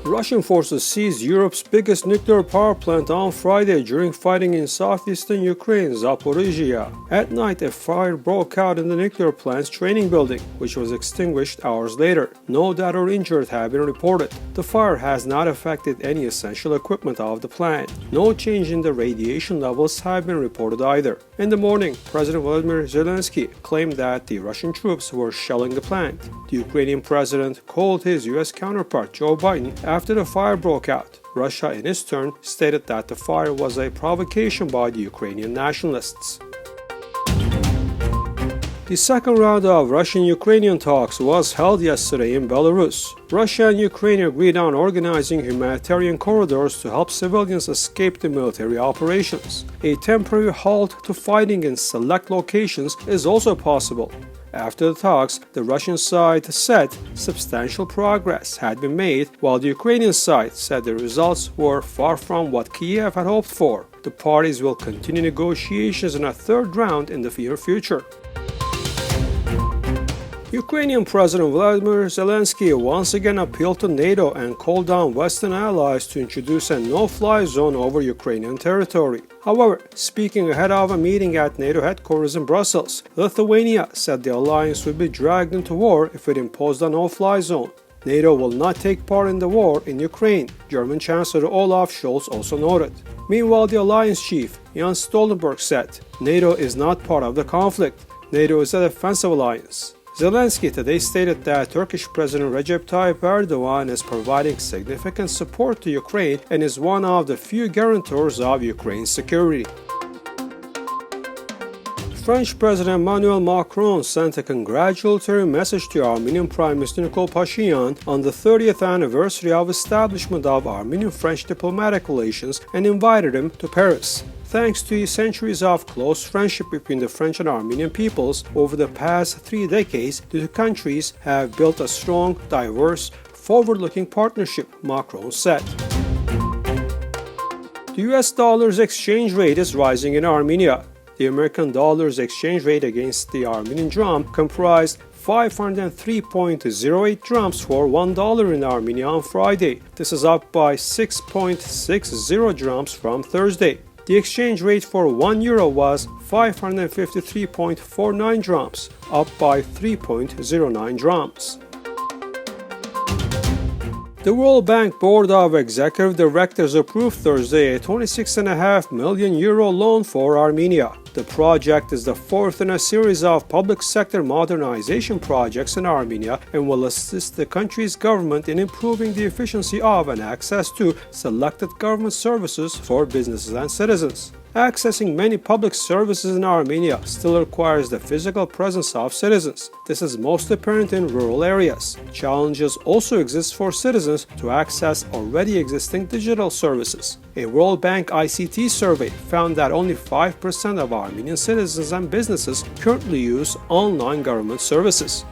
Russian forces seized Europe's biggest nuclear power plant on Friday during fighting in southeastern Ukraine, Zaporizhzhia. At night, a fire broke out in the nuclear plant's training building, which was extinguished hours later. No dead or injured have been reported. The fire has not affected any essential equipment of the plant. No change in the radiation levels have been reported either. In the morning, President Volodymyr Zelenskyy claimed that the Russian troops were shelling the plant. The Ukrainian president called his U.S. counterpart Joe Biden after the fire broke out. Russia, in its turn, stated that the fire was a provocation by the Ukrainian nationalists. The second round of Russian-Ukrainian talks was held yesterday in Belarus. Russia and Ukraine agreed on organizing humanitarian corridors to help civilians escape the military operations. A temporary halt to fighting in select locations is also possible. After the talks, the Russian side said substantial progress had been made, while the Ukrainian side said the results were far from what Kyiv had hoped for. The parties will continue negotiations in a third round in the near future. Ukrainian President Volodymyr Zelenskyy once again appealed to NATO and called on Western allies to introduce a no-fly zone over Ukrainian territory. However, speaking ahead of a meeting at NATO headquarters in Brussels, Lithuania said the alliance would be dragged into war if it imposed a no-fly zone. NATO will not take part in the war in Ukraine, German Chancellor Olaf Scholz also noted. Meanwhile, the alliance chief, Jens Stoltenberg, said NATO is not part of the conflict. NATO is a defensive alliance. Zelenskyy today stated that Turkish President Recep Tayyip Erdogan is providing significant support to Ukraine and is one of the few guarantors of Ukraine's security. French President Emmanuel Macron sent a congratulatory message to Armenian Prime Minister Pashinyan on the 30th anniversary of establishment of Armenian-French diplomatic relations and invited him to Paris. Thanks to centuries of close friendship between the French and Armenian peoples over the past 3 decades, the two countries have built a strong, diverse, forward-looking partnership, Macron said. The US dollar's exchange rate is rising in Armenia. The American dollar's exchange rate against the Armenian dram comprised 503.08 drams for $1 in Armenia on Friday. This is up by 6.60 drams from Thursday. The exchange rate for €1 was 553.49 drams, up by 3.09 drams. The World Bank Board of Executive Directors approved Thursday a €26.5 million loan for Armenia. The project is the fourth in a series of public sector modernization projects in Armenia and will assist the country's government in improving the efficiency of and access to selected government services for businesses and citizens. Accessing many public services in Armenia still requires the physical presence of citizens. This is most apparent in rural areas. Challenges also exist for citizens to access already existing digital services. A World Bank ICT survey found that only 5% of Armenian citizens and businesses currently use online government services.